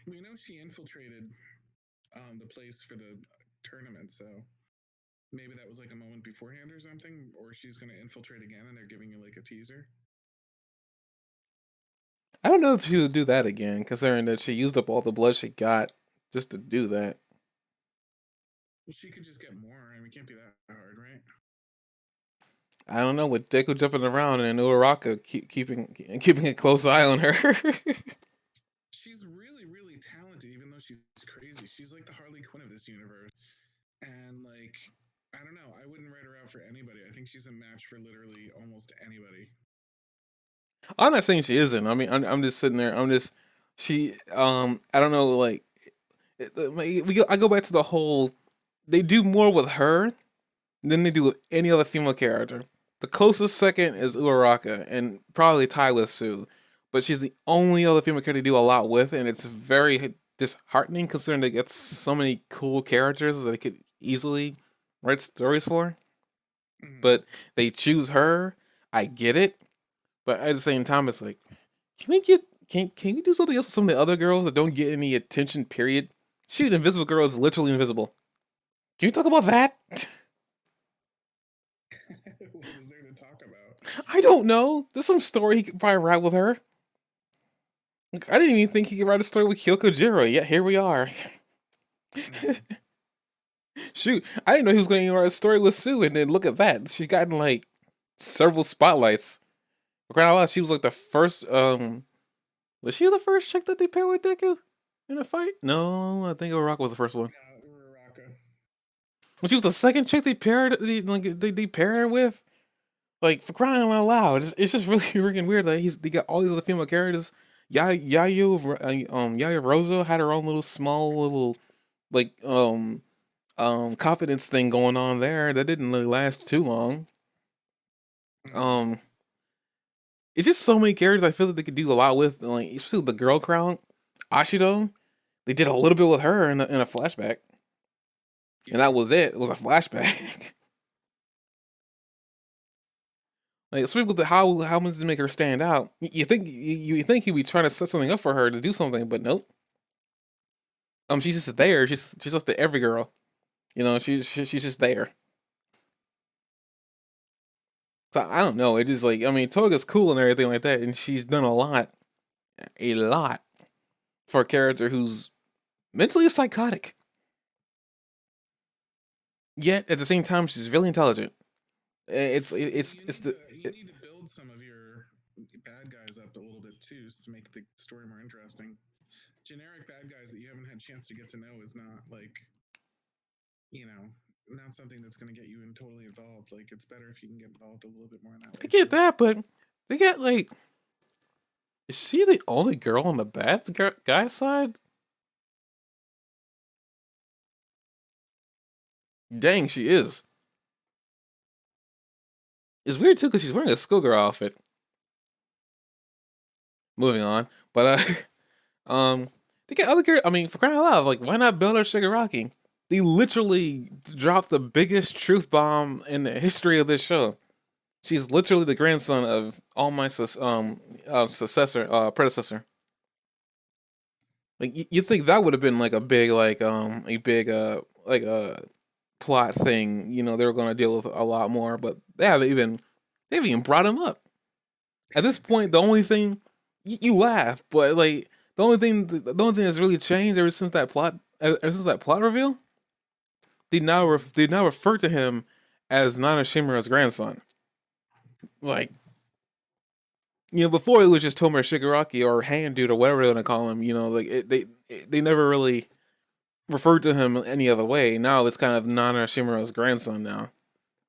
we know she infiltrated the place for the tournament, so maybe that was like a moment beforehand or something, or she's gonna infiltrate again, and they're giving you like a teaser. I don't know if she would do that again, considering that she used up all the blood she got just to do that. Well, she could just get more. I mean, it can't be that hard, right? I don't know, with Deku jumping around and Uraraka keeping a close eye on her. She's really, really talented, even though she's crazy. She's like the Harley Quinn of this universe. And like, I don't know, I wouldn't write her out for anybody. I think she's a match for literally almost anybody. I'm not saying she isn't. I mean, I'm just sitting there. I'm just she. I don't know. Like, I go back to the whole. They do more with her than they do with any other female character. The closest second is Uraraka, and probably tied with Sue. But she's the only other female character they do a lot with, and it's very disheartening considering they get so many cool characters that they could easily write stories for. Mm-hmm. But they choose her. I get it, but at the same time, it's like, can we get can we do something else with some of the other girls that don't get any attention? Period. Shoot, Invisible Girl is literally invisible. Can we talk about that? What is there to talk about? I don't know. There's some story he could probably write with her. Like, I didn't even think he could write a story with Kyoko Jiro. Yet here we are. Mm-hmm. Shoot, I didn't know he was going to write a story with Sue, and then look at that. She's gotten like several spotlights. For crying out loud, she was like the first. Was she the first chick that they paired with Deku in a fight? No, I think Uraraka was the first one. Uraraka. When she was the second chick they paired her with. Like, for crying out loud, it's just really freaking weird that they got all these other female characters. Yaya Rosa had her own little small little like confidence thing going on there that didn't really last too long. Mm-hmm. Um, it's just so many characters I feel that they could do a lot with, like especially with the girl crowd. Ashido, they did a little bit with her in a flashback, and Yeah. that was it. It was a flashback. Like, especially with how much to make her stand out. You think he'd be trying to set something up for her to do something, but nope. She's just there. She's just the every girl. You know, she's just there. So I don't know. It just like, I mean, Toga's cool and everything like that, and she's done a lot for a character who's mentally psychotic. Yet at the same time, she's really intelligent. Well, It's the you need to build some of your bad guys up a little bit too to make the story more interesting. Generic bad guys that you haven't had a chance to get to know is not like, you know, not something that's going to get you in totally involved. Like, it's better if you can get involved a little bit more in that I way get too. that, but they got like, is she the only girl on the bad guy side? Dang, she is. It's weird too because she's wearing a schoolgirl outfit. Moving on, but they get other characters. I mean, for crying out loud, like why not build her Shigaraki? They literally dropped the biggest truth bomb in the history of this show. She's literally the grandson of All Might's successor, predecessor. Like you think that would have been like a big plot thing. You know, they were going to deal with a lot more, but they haven't even brought him up. At this point, the only thing you laugh, but like the only thing that's really changed ever since that plot reveal, Mm-hmm. they now refer to him as Nana Shimura's grandson. Like Before it was just Tomer Shigaraki or Hand Dude or whatever they're gonna call him. They never really referred to him any other way. Now it's kind of Nana Shimura's grandson now.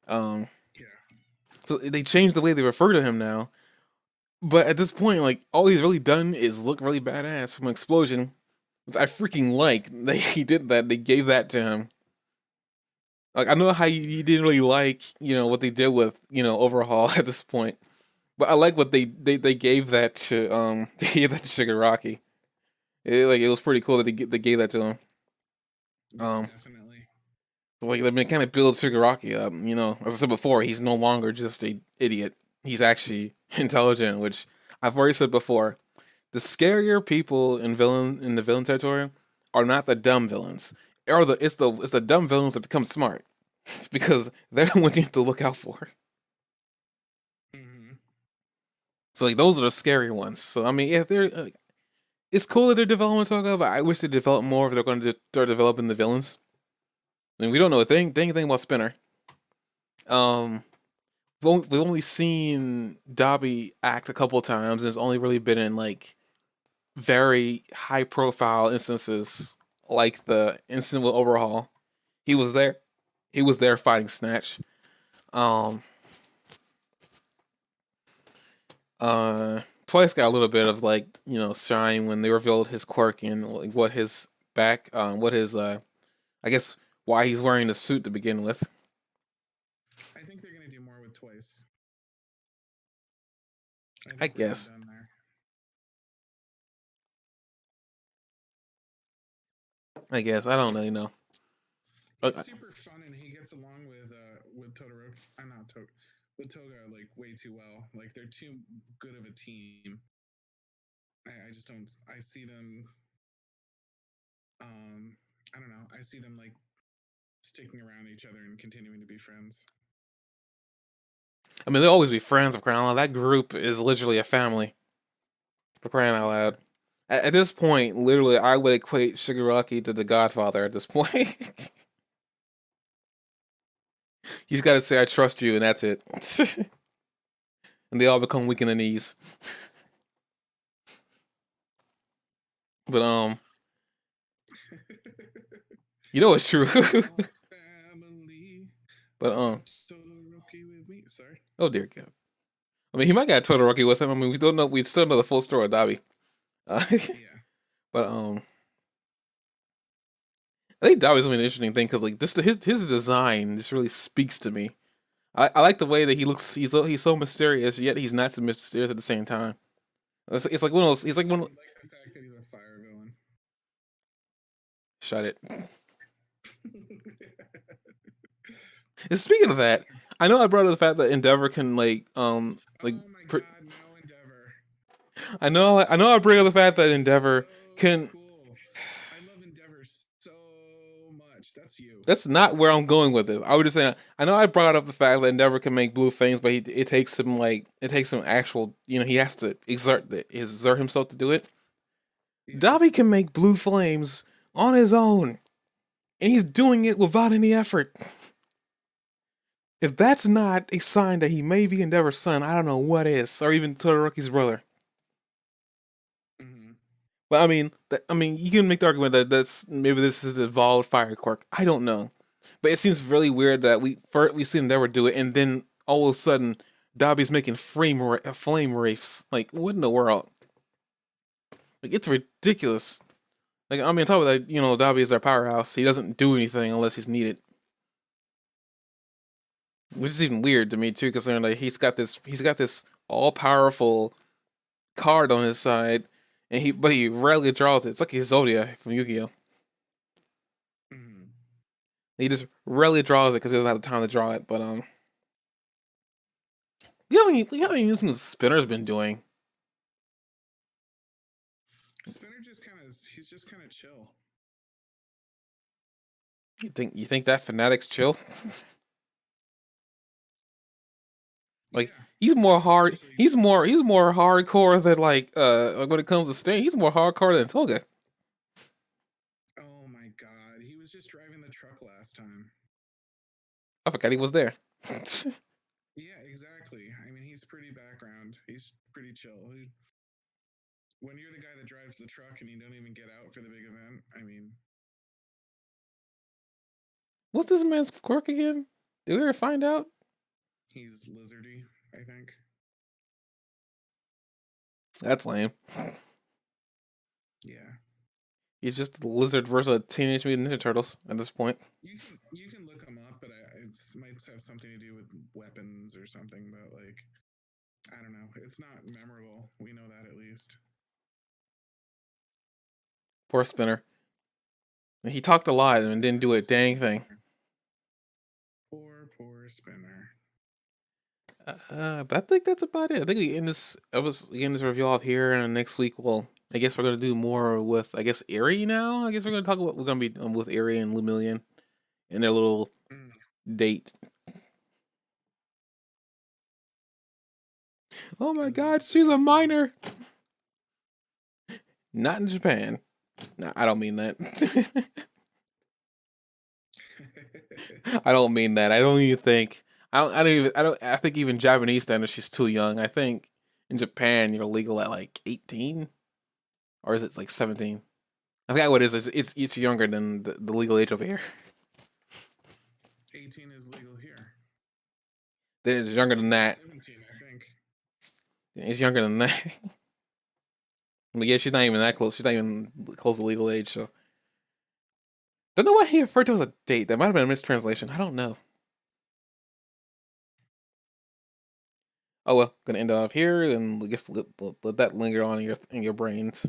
Um, Yeah. so they changed the way they refer to him now. But at this point, like all he's really done is look really badass from an explosion. Which I freaking like that he did that. They gave that to him. Like I know how you didn't really like what they did with overhaul at this point, but I like what they gave that to they gave that to Shigaraki. It was pretty cool that they gave that to him. Yeah, Um, definitely. like they kind of build Shigaraki up. As I said before, he's no longer just a idiot. He's actually intelligent, which I've already said before. The scarier people in the villain territory are not the dumb villains. Or it's the dumb villains that become smart. It's because they're the ones you have to look out for. Hmm. So like those are the scary ones. So I mean, yeah, they're it's cool that they're developing Toga, but I wish they develop more if they're going to start developing the villains. I mean, we don't know anything about Spinner. Um, we've only seen Dobby act a couple times, and it's only really been in like very high profile instances, like the incident with Overhaul. He was there. He was there fighting Snatch. Um, Twice got a little bit of like shine when they revealed his quirk and like what his what his I guess why he's wearing the suit to begin with. I think they're gonna do more with Twice. I I think we're not guess. done there. I guess I don't know. He's Uh, super fun and he gets along with Todoroki. I'm not to with Toga like way too well. Like they're too good of a team. I just don't. I see them. Um, I don't know. I see them like sticking around each other and continuing to be friends. I mean, they'll always be friends of crying out loud. That group is literally a family for crying out Yeah. loud. At this point, literally, I would equate Shigaraki to the Godfather. At this point, he's got to say, "I trust you," and that's it. And they all become weak in the knees. But it's true. Small family. But Got Todoroki with me. Sorry. oh dear God. I mean, he might got Todoroki with him. I mean, we don't know. We still know the full story of Dabi. Uh, Yeah. but I think Dabi's really an interesting thing because like his design just really speaks to me. I like the way that he looks. He's so mysterious, yet he's not so mysterious at the same time. It's like one of those. He's like I one. like the fact that he's a fire villain. Shut it. And speaking of that, I know I brought up the fact that Endeavor can like Oh my god, no Endeavor. I know I bring up the fact that Endeavor So can. cool. I love Endeavor so much. That's you. That's not where I'm going with this. I was just saying. I know I brought up the fact that Endeavor can make blue flames, but it takes some actual. He has to exert himself to do it. Yeah. Dobby can make blue flames on his own, and he's doing it without any effort. If that's not a sign that he may be Endeavor's son, I don't know what is, or even Todoroki's brother. Hmm. But I mean, you can make the argument that that's maybe this is the evolved fire quirk. I don't know, but it seems really weird that we see Endeavor do it, and then all of a sudden, Dobby's making flame wraiths. Like what in the world? Like it's ridiculous. Like I mean, on top of that, Dobby is our powerhouse. He doesn't do anything unless he's needed, which is even weird to me too, considering like he's got this all powerful card on his side, and he rarely draws it. It's like his Zodiac from Yu-Gi-Oh. Hmm. He just rarely draws it because he doesn't have the time to draw it. But we haven't even seen what Spinner's been doing. Spinner just kind of he's just kind of chill. You think that Fanatic's chill? Like Yeah, he's more hard. actually. He's more hardcore than like when it comes to Stain. He's more hardcore than Toga. Oh my god, he was just driving the truck last time. I forgot he was there. Yeah, exactly. I mean, he's pretty background. He's pretty chill. When you're the guy that drives the truck and you don't even get out for the big event, I mean, What's this man's quirk again? Did we ever find out? he's lizardy, I think. That's lame. Yeah. He's just the lizard versus a Teenage Mutant Ninja Turtles at this point. You can look him up, but it might have something to do with weapons or something. But like, I don't know. It's not memorable. We know that at least. Poor Spinner. He talked a lot and didn't do a dang thing. Poor Spinner. But I think that's about it. I think we end this. I was end this review off here, and next week I guess we're gonna do more with. I guess Erie now. I guess we're gonna talk about. We're gonna be with Erie and Lumillion and their little Mm. date. Oh my God, she's a minor. Not in Japan. No, I don't mean that. I don't mean that. I don't even think. I don't. I don't even. I don't. I think even Japanese standards, she's too young. I think in Japan you're legal at like 18, or is it like 17? I forgot what it is. It's younger than the legal age over here. 18 is legal here. Then it's younger than that. 17, I think. It's younger than that. But yeah, she's not even that close. She's not even close to legal age. So don't know why he referred to as a date. That might have been a mistranslation. I don't know. Oh well, gonna end off here, and I guess let that linger on in your brains.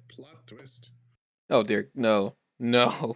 Plot twist. Oh dear, no, no,